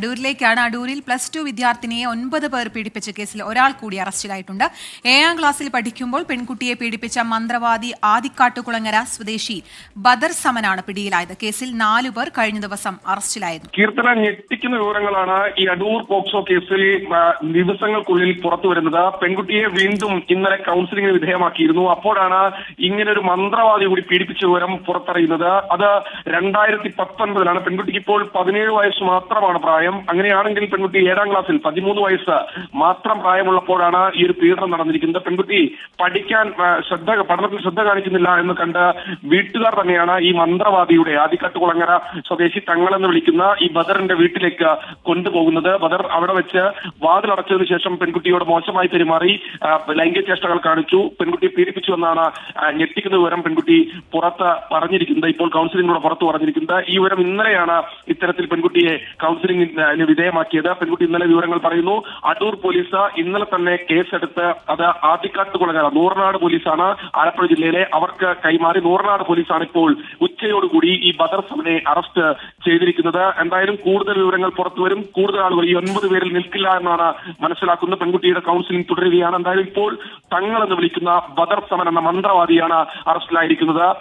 അടൂരിലേക്കാണ്. അടൂരിൽ +2 വിദ്യാർത്ഥിനിയെ 9 പേർ പീഡിപ്പിച്ച കേസിൽ ഒരാൾ കൂടി അറസ്റ്റിലായിട്ടുണ്ട്. 7ാം ക്ലാസ്സിൽ പഠിക്കുമ്പോൾ പെൺകുട്ടിയെ പീഡിപ്പിച്ച മന്ത്രവാദി ആദിക്കാട്ടുകുളങ്ങര സ്വദേശി ബദർ സമനാണ് പിടിയിലായത്. കേസിൽ 4 പേർ കഴിഞ്ഞ ദിവസം അറസ്റ്റിലായിരുന്നു. കീർത്തന, ഞെട്ടിക്കുന്ന വിവരങ്ങളാണ് ഈ അടൂർ പോക്സോ കേസിൽ ദിവസങ്ങൾക്കുള്ളിൽ പുറത്തുവരുന്നത്. പെൺകുട്ടിയെ വീണ്ടും ഇന്നലെ കൗൺസിലിംഗിന് വിധേയമാക്കിയിരുന്നു. അപ്പോഴാണ് ഇങ്ങനൊരു മന്ത്രവാദി കൂടി പീഡിപ്പിച്ച വിവരം പുറത്തറിയുന്നത്. അത് 2019 പെൺകുട്ടിക്ക് ഇപ്പോൾ 17 വയസ്സ് മാത്രമാണ് പ്രായം. അങ്ങനെയാണെങ്കിൽ പെൺകുട്ടി 7ാം ക്ലാസ്സിൽ 13 വയസ്സ് മാത്രം പ്രായമുള്ളപ്പോഴാണ് ഈ ഒരു പീഡനം നടന്നിരിക്കുന്നത്. പെൺകുട്ടി പഠനത്തിൽ ശ്രദ്ധ കാണിക്കുന്നില്ല എന്ന് കണ്ട് വീട്ടുകാർ തന്നെയാണ് ഈ മന്ത്രവാദിയുടെ ആദിക്കാട്ടുകുളങ്ങര സ്വദേശി തങ്ങളെന്ന് വിളിക്കുന്ന ഈ ബദറിന്റെ വീട്ടിലേക്ക് കൊണ്ടുപോകുന്നത്. ബദർ അവിടെ വെച്ച് വാതിലടച്ചതിനു ശേഷം പെൺകുട്ടിയോട് മോശമായി പെരുമാറി, ലൈംഗിക ചേഷ്ടകൾ കാണിച്ചു, പെൺകുട്ടിയെ പീഡിപ്പിച്ചു എന്നാണ് ഞെട്ടിക്കുന്ന വിവരം പെൺകുട്ടി പുറത്ത് പറഞ്ഞിരിക്കുന്നത്. ഇപ്പോൾ കൗൺസിലിംഗിലൂടെ പുറത്തു പറഞ്ഞിരിക്കുന്നത്. ഈ വിവരം ഇന്നലെയാണ് ഇത്തരത്തിൽ പെൺകുട്ടിയെ കൗൺസിലിംഗിന് വിധേയമാക്കിയത്. പെൺകുട്ടി ഇന്നലെ വിവരങ്ങൾ പറയുന്നു. അടൂർ പോലീസ് ഇന്നലെ തന്നെ കേസെടുത്ത് അത് ആദിക്കാട്ടുകുളങ്ങര നൂറനാട് പോലീസാണ്, ആലപ്പുഴ ജില്ലയിലെ, അവർക്ക് കൈമാറി. നൂറനാട് പോലീസാണ് ഇപ്പോൾ ഉച്ചയോടുകൂടി ഈ ബദർ സമനെ അറസ്റ്റ് ചെയ്തിരിക്കുന്നത്. എന്തായാലും കൂടുതൽ വിവരങ്ങൾ പുറത്തുവരും. കൂടുതൽ ആളുകൾ ഈ 9 പേരിൽ നിൽക്കില്ല എന്നാണ് മനസ്സിലാക്കുന്നത്. പെൺകുട്ടിയുടെ കൗൺസിലിംഗ് തുടരുകയാണ്. എന്തായാലും ഇപ്പോൾ തങ്ങൾ എന്ന് വിളിക്കുന്ന ബദർ സമൻ എന്ന മന്ത്രവാദിയാണ് അറസ്റ്റിലായിരിക്കുന്നത്.